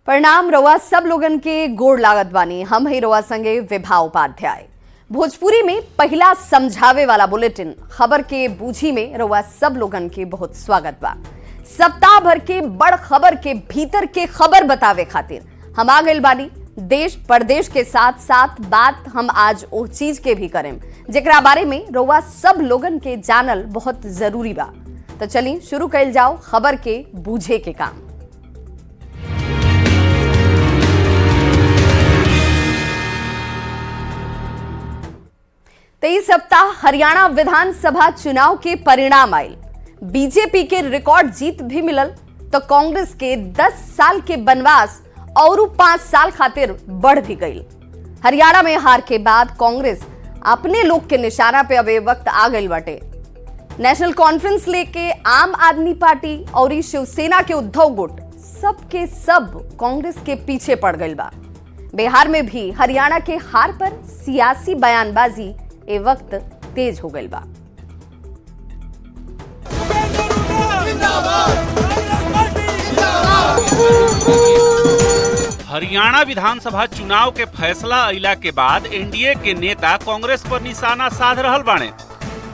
प्रणाम रउआ सब लोगन के गोड़ लागत बानी। हम ही रउआ संगे विभा उपाध्याय। भोजपुरी में पहला समझावे वाला बुलेटिन खबर के बूझी में रउआ सब लोगन के बहुत स्वागत बा। सप्ताह भर के बड़ खबर के भीतर के खबर बतावे खातिर हम आ गइल बानी। देश प्रदेश के साथ साथ बात हम आज ओ चीज के भी करें जेकरा बारे में रउआ सब लोगन के जानल बहुत जरूरी बा। तो चलिए शुरू कइल जाओ खबर के बूझे के काम। तेईस सप्ताह हरियाणा विधानसभा चुनाव के परिणाम आयल। बीजेपी के रिकॉर्ड जीत भी मिलल तो कांग्रेस के 10 साल के बनवास और 5 साल खातिर बढ़ भी गई। हरियाणा में हार के बाद कांग्रेस अपने लोग के निशाना पे अब वक्त आ गई बाटे। नेशनल कॉन्फ्रेंस लेके आम आदमी पार्टी और शिवसेना के उद्धव गुट सबके सब कांग्रेस के पीछे पड़ गई बा। बिहार में भी हरियाणा के हार पर सियासी बयानबाजी ए वक्त तेज हो गई बा। हरियाणा विधानसभा चुनाव के फैसला अइला के बाद एनडीए के नेता कांग्रेस पर निशाना साध रहल बाणे।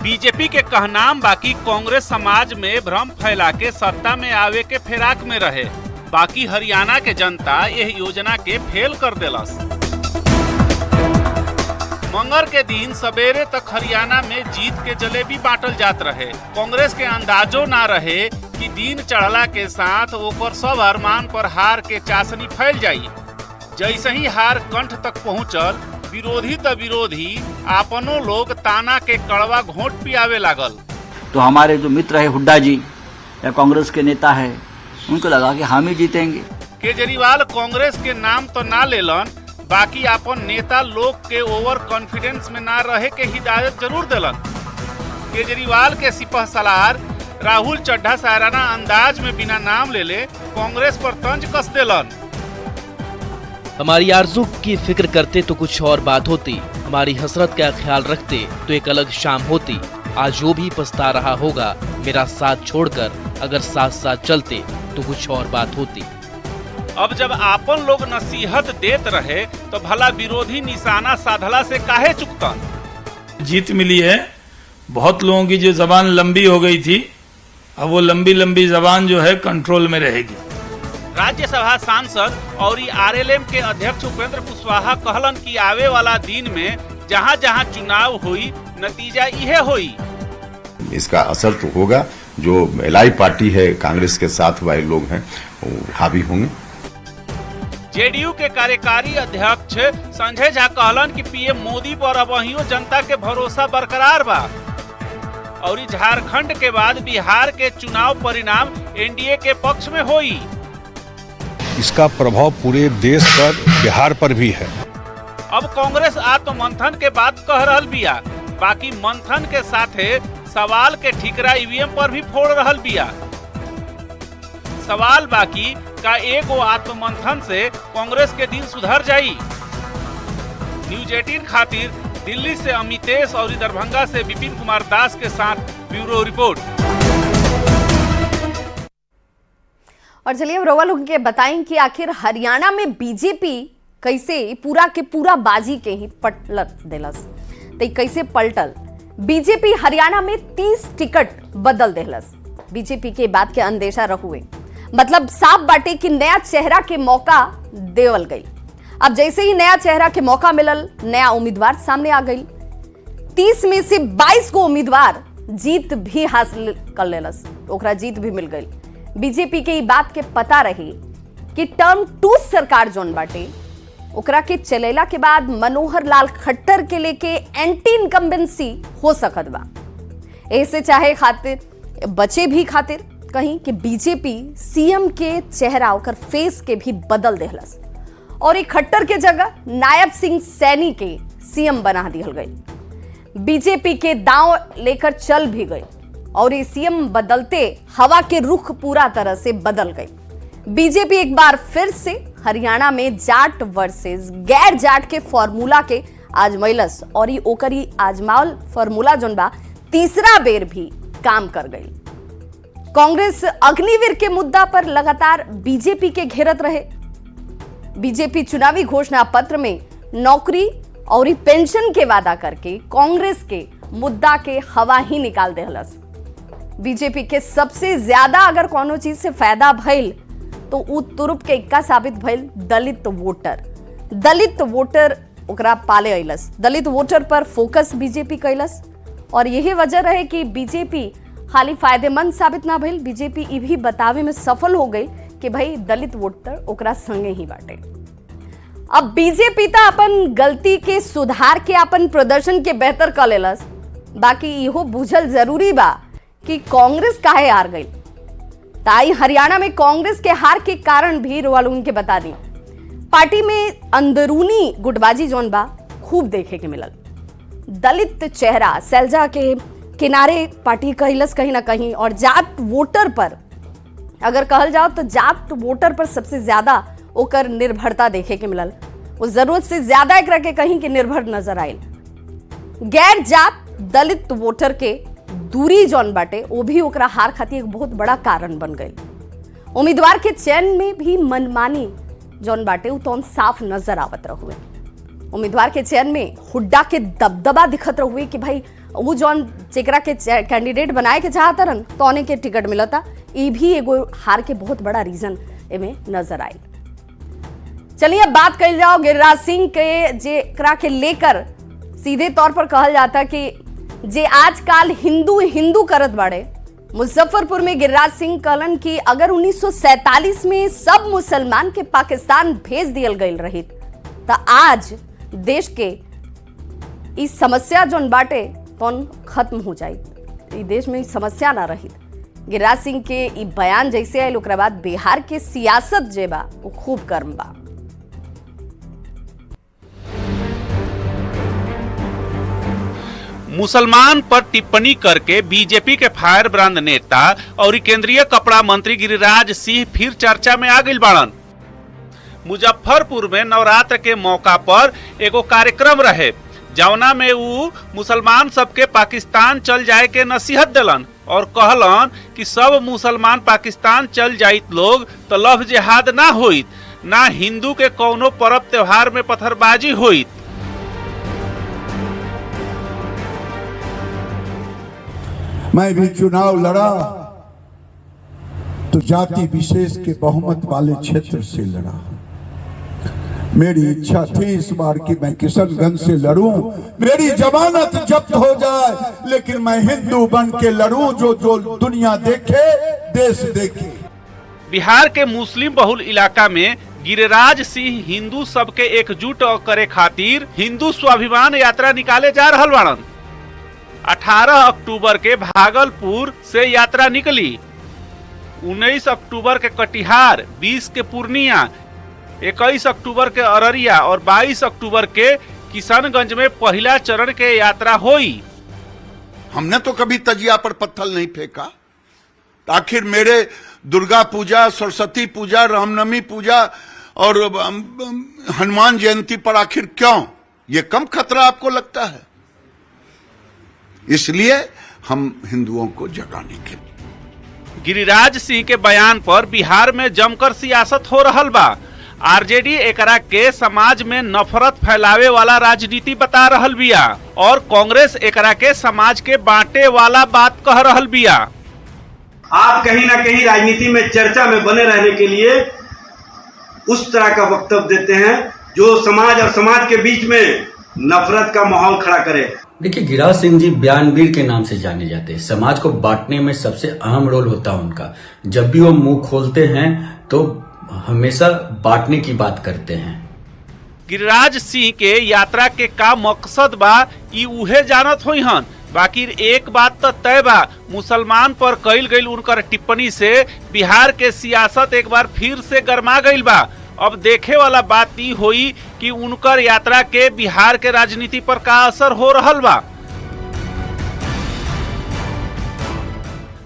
बीजेपी के कहनाम बाकी कांग्रेस समाज में भ्रम फैला के सत्ता में आवे के फिराक में रहे, बाकी हरियाणा के जनता यह योजना के फेल कर देलस। मंगर के दिन सवेरे तक हरियाणा में जीत के जलेबी बांटल जात रहे। कांग्रेस के अंदाजो ना रहे कि दिन चढ़ला के साथ ओकर सब अरमान पर हार के चाशनी फैल जाई। जैसे ही हार कंठ तक पहुंचल, विरोधी त विरोधी आपनो लोग ताना के कड़वा घोंट पियावे लागल। तो हमारे जो मित्र है हुड्डा जी या कांग्रेस के नेता है, उनको लगा कि हम ही जीतेंगे। केजरीवाल कांग्रेस के नाम तो ना लेलन, बाकी अपन नेता लोग के ओवर कॉन्फिडेंस में ना रहे के हिदायत जरूर दिलन। केजरीवाल के सिपह सलार राहुल चड्ढा सायराना अंदाज में बिना नाम ले ले कांग्रेस पर तंज कस दिलन। हमारी आरज़ू की फिक्र करते तो कुछ और बात होती, हमारी हसरत का ख्याल रखते तो एक अलग शाम होती। आज जो भी पछता रहा होगा मेरा साथ छोड़कर, अगर साथ साथ चलते तो कुछ और बात होती। अब जब आपन लोग नसीहत देत रहे तो भला विरोधी निशाना साधला से काहे चुकतन। जीत मिली है, बहुत लोगों की जो जबान लंबी हो गई थी, अब वो लंबी जबान जो है कंट्रोल में रहेगी। राज्यसभा सांसद और आरएलएम के अध्यक्ष उपेंद्र कुशवाहा कहलन कि आवे वाला दिन में जहां जहां चुनाव हुई नतीजा यह हुई। इसका असर तो होगा, जो एलआई पार्टी है कांग्रेस के साथ वाले लोग हैं वो हावी होंगे। जेडीयू के कार्यकारी अध्यक्ष संजय झा कहलन कि पीएम मोदी पर अबहियो जनता के भरोसा बरकरार बा और झारखंड के बाद बिहार के चुनाव परिणाम एनडीए के पक्ष में होई। इसका प्रभाव पूरे देश पर, बिहार पर भी है। अब कांग्रेस आत्ममंथन के बाद कह रहल बिया, बाकी मंथन के साथे सवाल के ठिकरा ईवीएम पर भी फोड़ रहल बिया। सवाल बाकी का एगो आत्ममंथन से कांग्रेस के दिन सुधर जाई। न्यूज 18 खातिर दिल्ली से अमितेश और दरभंगा से विपिन कुमार दास के साथ ब्यूरो रिपोर्ट। और चलिए अब रउआ लोग के बताएं कि आखिर हरियाणा में बीजेपी कैसे पूरा के पूरा बाजी के ही पलट देलस। तो कैसे पलटल? बीजेपी हरियाणा में 30 टिकट बदल देलस। बीजेपी के बात के अंदेशा रहुए, मतलब साफ बाटे कि नया चेहरा के मौका देवल गई। अब जैसे ही नया चेहरा के मौका मिलल, नया उम्मीदवार सामने आ गई। 30 में से 22 को उम्मीदवार जीत भी हासिल कर लेलस, ओकरा जीत भी मिल गई। बीजेपी के बात के पता रही कि टर्म 2 सरकार जोन बाटे ओकरा के चलेला के बाद मनोहर लाल खट्टर के लेके एंटी इनकम्बेंसी हो सकत बा। ऐसे चाहे खातिर बचे भी खातिर कहीं कि बीजेपी सीएम के चेहरा ओकर फेस के भी बदल देहलस और एक खट्टर के जगह नायब सिंह सैनी के सीएम बना दिहल गई। बीजेपी के दांव लेकर चल भी गई और ये सीएम बदलते हवा के रुख पूरा तरह से बदल गई। बीजेपी एक बार फिर से हरियाणा में जाट वर्सेस गैर जाट के फॉर्मूला के आजमैलस और ये ओकरी आजमावल फॉर्मूला जोन बा तीसरा बेर भी काम कर गई। कांग्रेस अग्निवीर के मुद्दा पर लगातार बीजेपी के घेरत रहे। बीजेपी चुनावी घोषणा पत्र में नौकरी और पेंशन के वादा करके कांग्रेस के मुद्दा के हवा ही निकाल देहलस। बीजेपी के सबसे ज्यादा अगर कोनो चीज से फायदा भइल तो उ तुरुप के इक्का साबित भइल दलित वोटर ओकरा पाले अइलस। दलित वोटर पर फोकस बीजेपी कैलस और यही वजह रहे कि बीजेपी खाली फायदेमंद साबित ना भइल, बीजेपी ई भी बतावे में सफल हो गई कि भाई दलित वोटर ओकरा संगे ही बाटे। अब बीजेपी तो अपन गलती के सुधार के अपन प्रदर्शन के बेहतर कर लेलस, बाकी इहो बुझल जरूरी बा कि कांग्रेस काहे हार गई। ताई हरियाणा में कांग्रेस के हार के कारण भी रोवा लोगन के बता दी। पार्टी में अंदरूनी गुटबाजी जोन बा खूब देखे के मिलल। दलित चेहरा सैलजा के किनारे पार्टी कहलस कहीं ना कहीं, और जाट वोटर पर अगर कहल जाओ तो जाट वोटर पर सबसे ज्यादा ओकर निर्भरता देखे के मिलल। वो जरूरत से ज्यादा एकरा के कहीं के निर्भर नजर आयल। गैर जाट दलित वोटर के दूरी जौन बाटे वो भी ओकरा हार खातिर एक बहुत बड़ा कारण बन गई। उम्मीदवार के चयन में भी मनमानी जौन बाटे तो साफ नजर आवत रहुए। उम्मीदवार के चयन में हुड्डा के दबदबा दिखत रहुए कि भाई वो जौन जेकरा के कैंडिडेट बनाए के चाहत रन तो उन्हें के टिकट मिलता। ये भी एगो हार के बहुत बड़ा रीजन एमे नजर आई। चलिए अब बात कर जाओ गिरिराज सिंह के, जेकरा के लेकर सीधे तौर पर कहल जाता कि जे आजकल हिंदू करत बाड़े। मुजफ्फरपुर में गिरिराज सिंह कहलन कि अगर 1947 में सब मुसलमान के पाकिस्तान भेज दियल गई रही तो आज देश के इस समस्या जोन बाटे कौन खत्म हो जाए, देश में समस्या ना रही। गिरिराज सिंह के ई बयान जैसे आयल ओकरा बाद बिहार के सियासत जे बा वो खूब गर्म बा। मुसलमान पर टिप्पणी करके बीजेपी के फायर ब्रांड नेता और केंद्रीय कपड़ा मंत्री गिरिराज सिंह फिर चर्चा में आ गई बाड़न। मुजफ्फरपुर में नवरात्र के मौका पर एगो कार्यक्रम रहे जौना में ऊ मुसलमान सबके पाकिस्तान चल जाए के नसीहत दिलन और कहलन कि सब मुसलमान पाकिस्तान चल जाइत लोग तो लव जिहाद ना होइत, ना हिंदू के कौनो पर्व त्योहार में पत्थरबाजी होइत। मैं भी चुनाव लड़ा तो जाति विशेष के बहुमत वाले क्षेत्र से लड़ा। मेरी इच्छा थी इस बार कि मैं किशनगंज से लड़ूं, मेरी जमानत जब्त हो जाए, लेकिन मैं हिंदू बन के लड़ूं जो दुनिया देखे, देश देखे। बिहार के मुस्लिम बहुल इलाका में गिरिराज सिंह हिंदू सबके एकजुट करे खातिर हिंदू स्वाभिमान यात्रा निकाले जा रहल बाड़न। 18 अक्टूबर के भागलपुर से यात्रा निकली, 19 अक्टूबर के कटिहार, 20 के पूर्णिया, 21 अक्टूबर के अररिया और 22 अक्टूबर के किशनगंज में पहला चरण के यात्रा हुई। हमने तो कभी तजिया पर पत्थर नहीं फेंका। आखिर मेरे दुर्गा पूजा, सरस्वती पूजा, रामनवमी पूजा और हनुमान जयंती पर आखिर क्यों ये कम खतरा आपको लगता है? इसलिए हम हिंदुओं को जगाने के लिए। गिरिराज सिंह के बयान पर बिहार में जमकर सियासत हो रहल बा। आरजेडी एकरा के समाज में नफरत फैलावे वाला राजनीति बता रहल बिया और कांग्रेस एकरा के समाज के बांटे वाला बात कह रहल बिया। आप कहीं ना कहीं राजनीति में चर्चा में बने रहने के लिए उस तरह का वक्तव्य देते हैं जो समाज और समाज के बीच में नफरत का माहौल खड़ा करे। देखिए, गिरिराज सिंह जी बयानवीर के नाम से जाने जाते हैं। समाज को बांटने में सबसे अहम रोल होता है उनका। जब भी वो मुंह खोलते हैं तो हमेशा बांटने की बात करते हैं। गिरिराज सिंह के यात्रा के का मकसद बा ई उहे जानत होई हन। बाकी एक बात तो तय बा, मुसलमान पर कईल गईल उनकर टिप्पणी से बिहार के सियासत एक बार फिर से गरमा गईल बा। अब देखे वाला बात ई होई कि उनकर यात्रा के बिहार के राजनीति पर का असर हो रहल बा।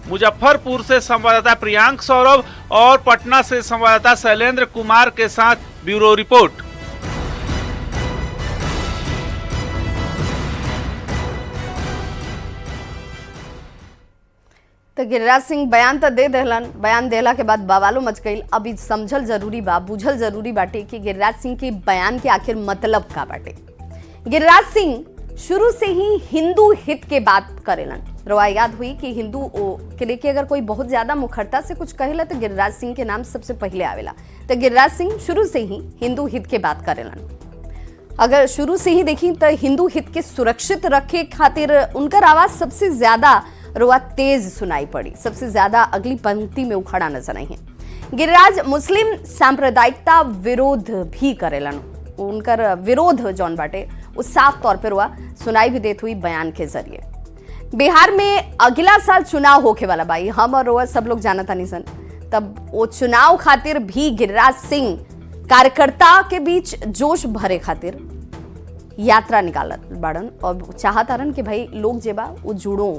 मुजफ्फरपुर से संवाददाता प्रियांक सौरभ और पटना से संवाददाता शैलेंद्र कुमार के साथ ब्यूरो रिपोर्ट। तो तो गिरिराज सिंह बयान तो दे देलन, बयान देला के बाद बवालो मच गई। अभी समझल जरूरी बा, बुझल जरूरी बाटे कि गिरिराज सिंह के बयान के आखिर मतलब का बाटे। गिरिराज सिंह शुरू से ही हिंदू हित के बात करेलन। रवा याद हुई कि हिंदू के लेके अगर कोई बहुत ज्यादा मुखरता से कुछ कहेला तो गिरिराज सिंह के नाम सबसे पहले आवेला। तो गिरिराज सिंह शुरू से ही हिंदू हित के बात करेलन। अगर शुरू से ही देखी तो हिंदू हित के सुरक्षित रखे खातिर उनकर आवाज सबसे ज्यादा रोआ तेज सुनाई पड़ी, सबसे ज्यादा अगली पंक्ति में उखड़ा नजर आई है। गिरिराज मुस्लिम सांप्रदायिकता विरोध भी करेलन। उनकर विरोध जौन बाटे उस साफ तौर पर हुआ सुनाई भी देत हुई बयान के जरिए। बिहार में अगला साल चुनाव होके वाला बाई, हम और रोआ सब लोग जानत नहीं सन। तब वो चुनाव खातिर भी गिरिराज सिंह कार्यकर्ता के बीच जोश भरे खातिर यात्रा निकालत बाड़न और चाहतारन कि भाई लोग जेबा वो जुड़ो।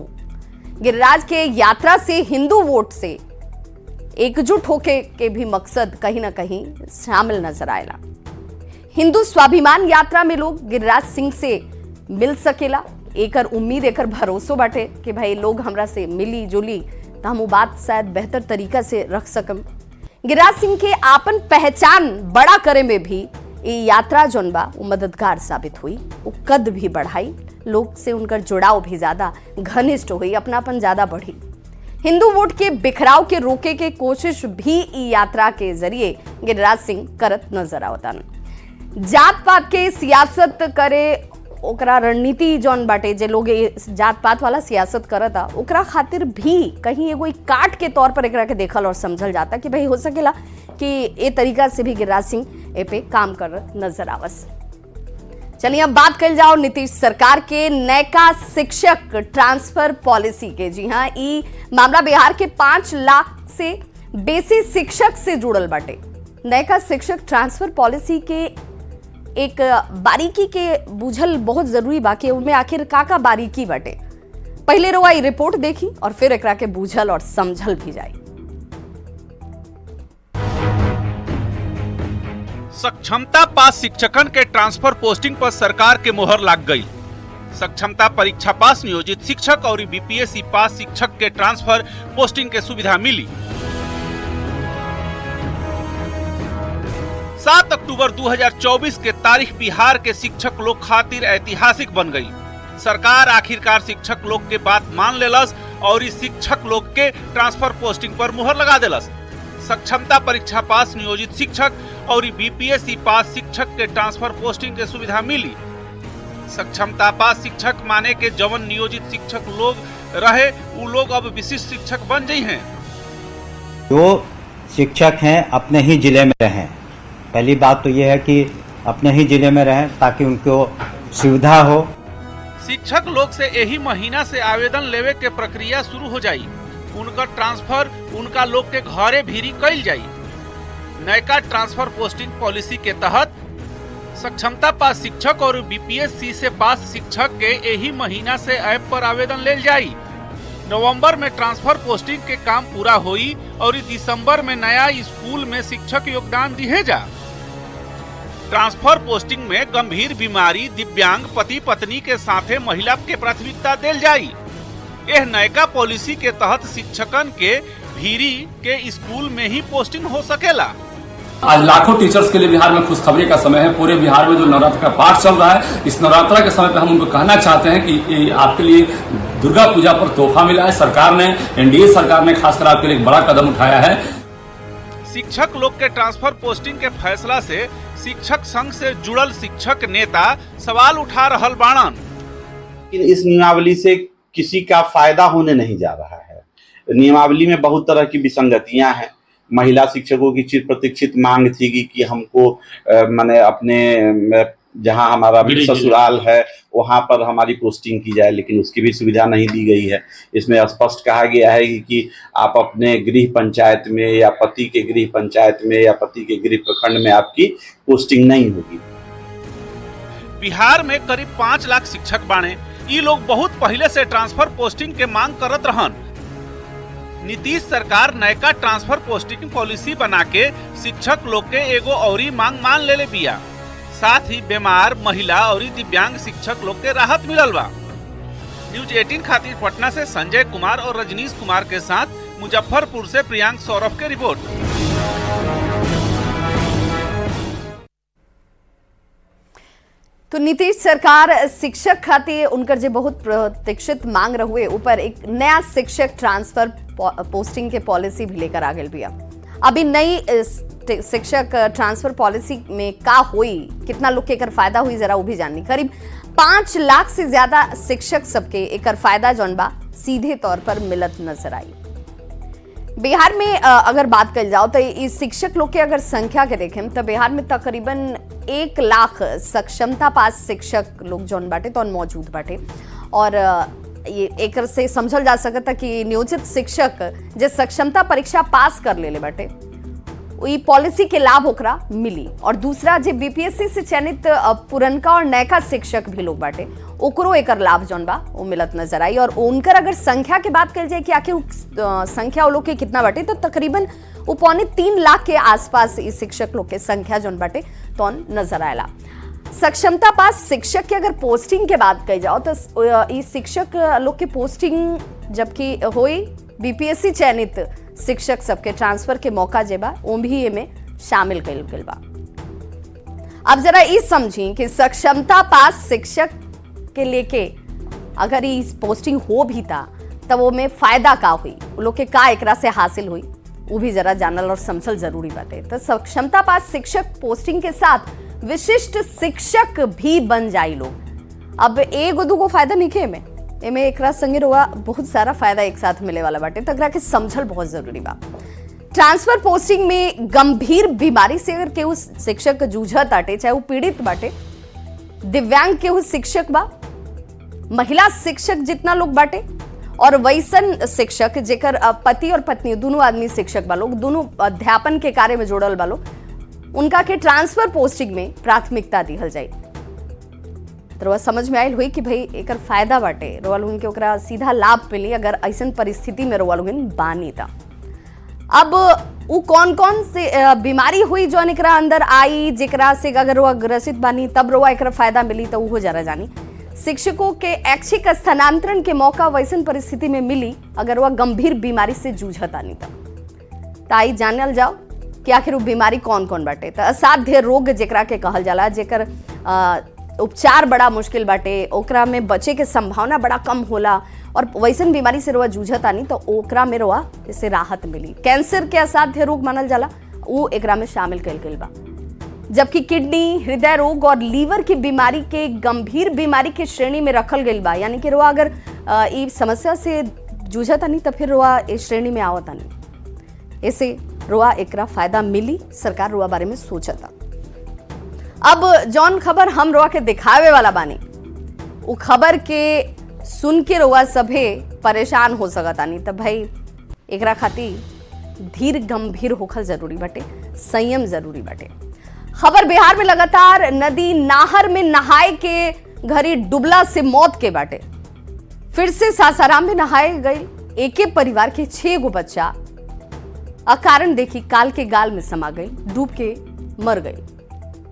गिरिराज के यात्रा से हिंदू वोट से एकजुट होके के भी मकसद कहीं ना कहीं शामिल नजर आएला। हिंदू स्वाभिमान यात्रा में लोग गिरिराज सिंह से मिल सकेला, एकर उम्मीद एकर भरोसो बाटे कि भाई लोग हमरा से मिली जुली तो हम वो बात शायद बेहतर तरीका से रख सकम। गिरिराज सिंह के आपन पहचान बड़ा करे में भी ये यात्रा जौन बा वो मददगार साबित हुई। वो कद भी बढ़ाई, लोग से उनकर जुड़ाव भी ज्यादा घनिष्ठ हुई, अपनापन ज्यादा बढ़ी। हिंदू वोट के बिखराव के रोके के कोशिश भी ई यात्रा के जरिए गिरिराज सिंह करत नजर आवतन। जात पात के सियासत करे ओकरा रणनीति जौन बाटे, जे लोग जात पात वाला सियासत करता ओकरा खातिर भी कहीं एगो काट के तौर पर एकरा के देखल और समझल जाता कि भाई हो सकेला कि ए तरीका से भी गिरिराज सिंह ए पे काम कर नजर आवस। चलिए अब बात कर जाओ नीतीश सरकार के नयका शिक्षक ट्रांसफर पॉलिसी के। जी हाँ, ई मामला बिहार के 5 लाख से बेसी शिक्षक से जुड़ल बाटे। नयका शिक्षक ट्रांसफर पॉलिसी के एक बारीकी के बुझल बहुत जरूरी बाकी, उनमें आखिर का बारीकी बाटे। पहले रोआ ई रिपोर्ट देखी और फिर एकरा के बुझल और समझल भी जाए। सक्षमता पास शिक्षकन के ट्रांसफर पोस्टिंग पर सरकार के मोहर लग गई। सक्षमता परीक्षा पास नियोजित शिक्षक और बीपीएससी पास शिक्षक के ट्रांसफर पोस्टिंग के सुविधा मिली। 7 अक्टूबर 2024 के तारीख बिहार के शिक्षक लोग खातिर ऐतिहासिक बन गई। सरकार आखिरकार शिक्षक लोग के बात मान लेलस और इस शिक्षक लोग के ट्रांसफर पोस्टिंग पर मुहर लगा देलस। सक्षमता परीक्षा पास नियोजित शिक्षक और बीपीएससी पास शिक्षक के ट्रांसफर पोस्टिंग के सुविधा मिली। सक्षमता पास शिक्षक माने के जवन नियोजित शिक्षक लोग रहे वो लोग अब विशिष्ट शिक्षक बन गई हैं। जो शिक्षक हैं अपने ही जिले में रहें। पहली बात तो ये है कि अपने ही जिले में रहें ताकि उनको सुविधा हो। शिक्षक लोग से यही महीना से आवेदन लेवे के प्रक्रिया शुरू हो जाई। उनका ट्रांसफर उनका लोग के घरे भीरी कइल जाई। नयका ट्रांसफर पोस्टिंग पॉलिसी के तहत सक्षमता पास शिक्षक और बीपीएससी से पास शिक्षक के यही महीना से ऐप पर आवेदन लेल जाई। नवंबर में ट्रांसफर पोस्टिंग के काम पूरा हुई और दिसंबर में नया स्कूल में शिक्षक योगदान दिए जा। ट्रांसफर पोस्टिंग में गंभीर बीमारी, दिव्यांग, पति पत्नी के साथे महिला के प्राथमिकता देल जाई। यह नयका पॉलिसी के तहत शिक्षकन के भीरी के स्कूल में ही पोस्टिंग हो सकेला। आज लाखों टीचर्स के लिए बिहार में खुशखबरी का समय है। पूरे बिहार में जो नवरात्र का पाठ चल रहा है, इस नवरात्र के समय पे हम उनको कहना चाहते हैं कि आपके लिए दुर्गा पूजा पर तोहफा मिला है। सरकार ने, एनडीए सरकार ने खासकर आपके लिए एक बड़ा कदम उठाया है। शिक्षक लोग के ट्रांसफर पोस्टिंग के फैसला से शिक्षक संघ से जुड़ल शिक्षक नेता सवाल उठा रहल बाणन। इस नियमावली से किसी का फायदा होने नहीं जा रहा है। नियमावली में बहुत तरह की विसंगतियां हैं। महिला शिक्षकों की चिर प्रतीक्षित मांग थी कि हमको माने अपने जहां हमारा ससुराल है वहां पर हमारी पोस्टिंग की जाए, लेकिन उसकी भी सुविधा नहीं दी गई है। इसमें स्पष्ट कहा गया है कि आप अपने गृह पंचायत में या पति के गृह पंचायत में या पति के गृह प्रखंड में आपकी पोस्टिंग नहीं होगी। बिहार में करीब 5 लाख शिक्षक बाणे। ये लोग बहुत पहले से ट्रांसफर पोस्टिंग के मांग करत रहन। नीतीश सरकार नयका ट्रांसफर पोस्टिंग पॉलिसी बना के शिक्षक लोग के एगो औरी मांग मान ले बिया। साथ ही बीमार, महिला और दिव्यांग शिक्षक लोग के राहत मिलल बा। न्यूज 18 खातिर पटना से संजय कुमार और रजनीश कुमार के साथ मुजफ्फरपुर से प्रियांक सौरभ की रिपोर्ट। तो नीतीश सरकार शिक्षक खातिर उनकर जे बहुत प्रतीक्षित मांग रहुए ऊपर एक नया शिक्षक ट्रांसफर पोस्टिंग के पॉलिसी भी लेकर आ गई बिया। अभी नई शिक्षक ट्रांसफर पॉलिसी में का हुई, कितना लोग के एकर फायदा हुई, जरा वो भी जाननी। करीब 5 लाख से ज्यादा शिक्षक सबके एकर फायदा जौन बा सीधे तौर पर मिलत नजर आई। बिहार में अगर बात कर जाओ तो इस शिक्षक लोग के अगर संख्या के देखें तो बिहार में तकरीबन 1 लाख सक्षमता पास शिक्षक लोग जौन बाटे तो मौजूद बाटे। और ये एक से समझल जा सकता कि नियोजित शिक्षक जे सक्षमता परीक्षा पास कर लेले बाटे ई पॉलिसी के लाभ ओकरा मिली। और दूसरा जे बीपीएससी से चयनित पुरनका और नयका शिक्षक भी लोग बाटे ओकरो एकर लाभ जौन बा वो मिलत नजर आई। और उनकर अगर संख्या के बात कल जाए कि आखिर संख्या वो लोग के कितना बाटे तो तकरीबन 2.25 लाख के आसपास इस शिक्षक लोग के संख्या जौन बाटे तो नजर आयला। सक्षमता पास शिक्षक की अगर पोस्टिंग के बात कही जाओ तो इस शिक्षक लोग की पोस्टिंग जबकि हुई बीपीएससी चयनित शिक्षक सबके ट्रांसफर के मौका जेबा वो भी में शामिल कइल गेल बा। अब जरा ये समझी कि सक्षमता पास शिक्षक के लेके अगर इस पोस्टिंग हो भी था तब वो में फायदा का हुई, लोग के का एकरा से हासिल हुई वो भी जरा जानल और समझल जरूरी बाटे। तो सक्षमता पास शिक्षक पोस्टिंग के साथ विशिष्ट शिक्षक भी बन जाई लोग। अब एगो दूगो फायदा नहीं में एमे एकरा संगे रोआ बहुत सारा फायदा एक साथ मिले वाला बाटे, तो एकरा के समझल बहुत जरूरी बा। ट्रांसफर पोस्टिंग में गंभीर बीमारी से अगर केहू शिक्षक जूझत आटे, चाहे वो पीड़ित बाटे, दिव्यांग केहू शिक्षक बा, महिला शिक्षक जितना लोग बाटे और वैसन शिक्षक जेकर पति और पत्नी दोनों आदमी शिक्षक बा लोग, दोनों अध्यापन के कार्य में जोड़ल बा लोग, उनका के ट्रांसफर पोस्टिंग में प्राथमिकता दिहल जाए। तो रोआ समझ में आयल हुई कि भाई एकर फायदा बाटे, रोआ लोगन के ओकरा सीधा लाभ मिली अगर ऐसन परिस्थिति में रोआ लोगन बानी था। अब वो कौन कौन से बीमारी हुई जो एकरा अंदर आई जेकरा से अगर रोआ ग्रसित बानी तब रोआ एकरा फायदा मिली तो वो जरा जानी। शिक्षकों के ऐच्छिक स्थानांतरण के मौका वैसन परिस्थिति में मिली अगर वह गंभीर बीमारी से जूझत आनी तब। आई जानल जाओ कि आखिर वो बीमारी कौन कौन बाटे। तो असाध्य रोग जेकरा के कहल जाला, जेकर उपचार बड़ा मुश्किल बाटे, ओकरा में बचे के संभावना बड़ा कम होला और वैसन बीमारी से रोआ जूझत आनी तो ओकरा में रोआ इससे राहत मिली। कैंसर के असाध्य रोग मानल जाला वो एकरा में शामिल कइल गइल बा। जबकि किडनी, हृदय रोग और लीवर की बीमारी के गंभीर बीमारी के श्रेणी में रखल गइल बा। यानी कि रोआ अगर इस समस्या से जूझत आनी तो फिर रोआ इस श्रेणी में आवत आनी। ऐसे रोआ एकरा फायदा मिली, सरकार रोआ बारे में सोचता। अब जौन खबर हम रोआ के दिखावे वाला बानी वो खबर के सुन के रोआ सभे परेशान हो सकतानी। तब भाई एकरा खातिर धीर गंभीर होखल जरूरी बाटे, संयम जरूरी बाटे। खबर बिहार में लगातार नदी नाहर में नहाए के घड़ी डुबला से मौत के बाटे। फिर से सासाराम में नहाए गए एके परिवार के 6 गो बच्चा अकारण देखी काल के गाल में समा गई, डूब के मर गई।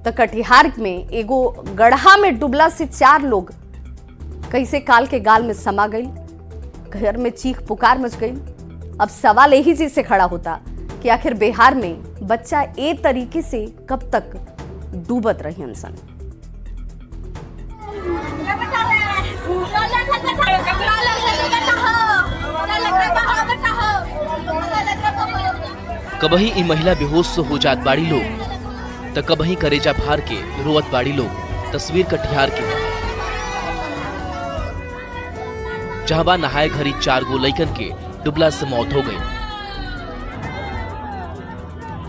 तो कटिहार में एगो गढ़ा में डुबला से 4 लोग कैसे काल के गाल में समा गई, घर में चीख पुकार मच गई। अब सवाल यही चीज से खड़ा होता कि आखिर बिहार में बच्चा ए तरीके से कब तक डूबत रही इंसान। कबही ई महिला बेहोश हो जात बाड़ी लोग तो कबही करेजा फार के रोवत बाड़ी लोग। तस्वीर कटिहार की जहां बा नहाए घरी 4 गो लइकन के डुबला से मौत हो गई।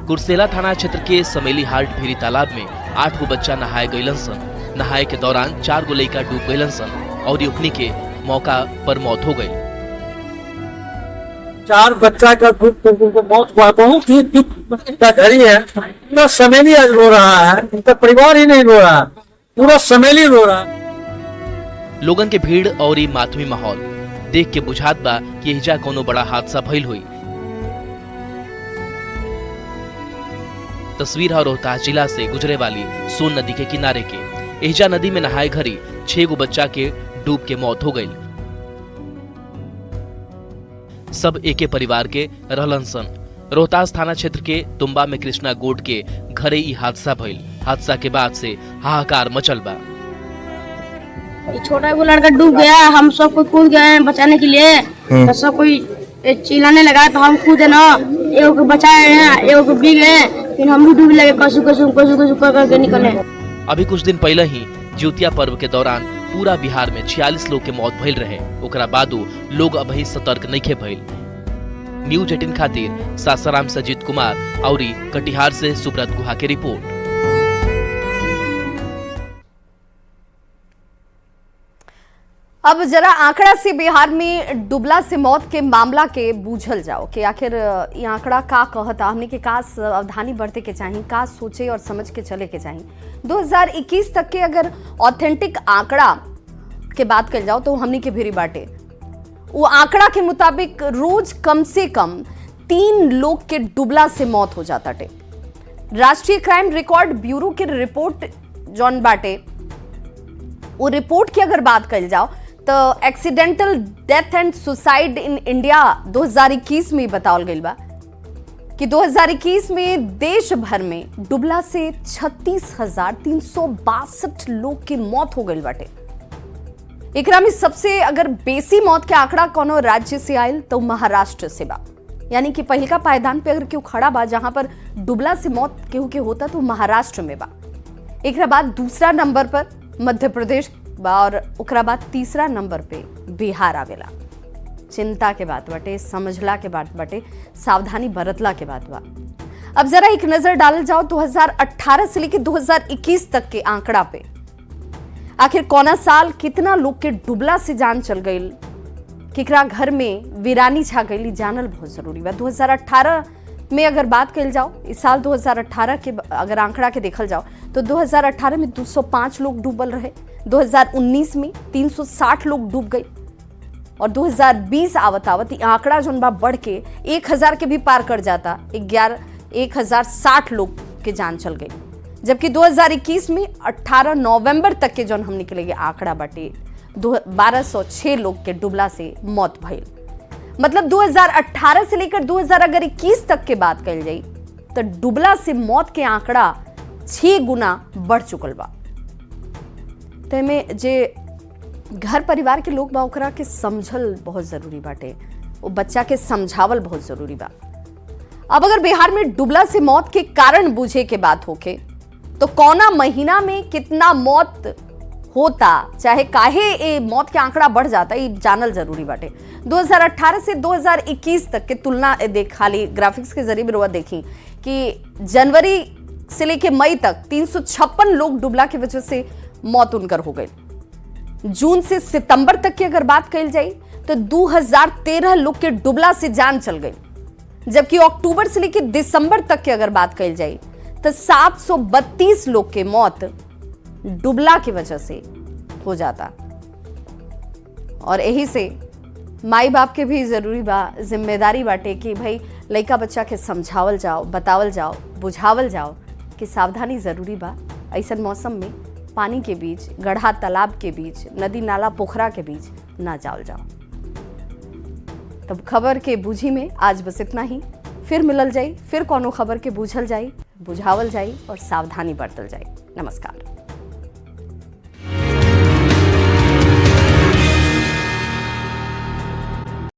कुर्सेला थाना क्षेत्र के समेली हाल्ट फेरी तालाब में 8 गो बच्चा नहाए गईलन सन। नहाए के दौरान 4 गो लइका डूब गईलन सन और उकनी के मौका पर मौत हो गई। 4 बच्चा का मौत हुआ, बहुत ही दुख का घड़ी है। पूरा समेली आज रो रहा है, उनका परिवार ही नहीं रो रहा, पूरा समेली रो रहा है। लोगन के भीड़ और ई मातमी माहौल देख के बुझात बा कि एहिजा कोनो बड़ा हादसा भइल हुई। तस्वीर है रोहतास जिला से गुजरे वाली सोन नदी के किनारे के। एहिजा नदी में नहाए घड़ी 6 गो बच्चा के डूब के मौत हो गई। सब एके परिवार के रहलन सन। रोहतास थाना क्षेत्र के तुम्बा में कृष्णा गोड के घरे ई हादसा भइल। हादसा के बाद से हाहाकार मचल बा। छोटा एगो लड़का डूब गया, हम सब कोई कूद गए बचाने के लिए, तो सब कोई चिल्लाने लगा तो हम कूदे ना, एगो को बचाए हैं, एगो को भीग गए, फिर हम भी डूब लगे, कसू करके निकले। अभी कुछ दिन पहले ही ज्योतिया पर्व के दौरान पूरा बिहार में 46 लोग के मौत भइल रहे। ओकरा बादो लोग अभी सतर्क नइखे भइल। न्यूज 18 खातिर सासाराम से अजीत कुमार और कटिहार से सुब्रत गुहा की रिपोर्ट। अब जरा आंकड़ा से बिहार में डुबला से मौत के मामला के बूझल जाओ कि आखिर ये आंकड़ा का कहता, हमने के का सावधानी बरते के चाहिए, का सोचे और समझ के चले के चाहिए। 2021 तक के अगर ऑथेंटिक आंकड़ा के बात कर जाओ तो हमने के भिरी बाटे वो आंकड़ा के मुताबिक रोज कम से कम 3 लोग के डुबला से मौत हो जाता टे। राष्ट्रीय क्राइम रिकॉर्ड ब्यूरो की रिपोर्ट जॉन बाटे, वो रिपोर्ट की अगर बात कर जाओ तो accidental death and suicide in India 2021 में बतावल गई बा कि 2021 में देश भर में डुबला से 36,362 लोग की मौत हो गई बाटे। एकरा में सबसे अगर बेसी मौत के आंकड़ा कोनो राज्य से आयल तो महाराष्ट्र से बा, यानी कि पहिलका पायदान पे अगर केहू खड़ा बा जहां पर डुबला से मौत केहू के होता तो महाराष्ट्र में बा। एकरा बाद दूसरा नंबर पर मध्य प्रदेश बा और ओकरा बाद तीसरा नंबर पे बिहार आवेला। चिंता के बात बाटे, समझला के बात बाटे, सावधानी बरतला के बात बा। अब जरा एक नजर डालल जाओ 2018 से लेकर 2021 तक के आंकड़ा पे। आखिर कौना साल कितना लोग के डुबला से जान चल गई, केकरा घर में वीरानी छा गई, जानल बहुत जरूरी बा। 2018 में अगर बात कल जाओ, इस साल 2018 के अगर आंकड़ा के देखल जाओ तो 2018 में 205 लोग डूबल रहे, 2019 में 360 लोग डूब गए और 2020 आवत आवत आंकड़ा जोन बा बढ़ के 1000 के भी पार कर जाता, 1060 लोग के जान चल गई। जबकि 2021 में 18 नवंबर तक के जोन हम निकलेंगे आंकड़ा बाटे 1206 लोग के डुबला से मौत भइल। मतलब 2018 से लेकर 2021 तक के बात कल जाई तो डुबला से मौत के आंकड़ा 6 गुना बढ़ चुकल बा। में जे घर परिवार के लोग बा ओकरा के समझल बहुत जरूरी बाटे, वो बच्चा के समझावल बहुत जरूरी बा। अब अगर बिहार में डुबला से मौत के कारण बूझे के बात होके तो कौना महीना में कितना मौत होता, चाहे काहे ए मौत के आंकड़ा बढ़ जाता, ये जानल जरूरी बाटे। 2018 से 2021 तक के तुलना देख, खाली ग्राफिक्स के जरिए भी देखी कि जनवरी से लेके मई तक 356 लोग डुबला की वजह से मौत उनकर हो गई। जून से सितंबर तक की अगर बात कही जाए तो 2013 लोग के डुबला से जान चल गई। जबकि अक्टूबर से लेकर दिसंबर तक की अगर बात कही जाए तो 732 लोग के मौत डुबला की वजह से हो जाता। और यही से माई बाप के भी जरूरी बा, जिम्मेदारी बाटे कि भाई लड़का बच्चा के समझावल जाओ, बतावल जाओ, बुझावल जाओ कि सावधानी जरूरी बा। ऐसा मौसम में पानी के बीच, गढ़ा तालाब के बीच, नदी नाला पोखरा के बीच ना जाओ। तब खबर के बूझी में आज बस इतना ही। फिर मिलल जाई, फिर कोनो खबर के बूझल जाई, बुझावल जाई और सावधानी बरतल जाई। नमस्कार।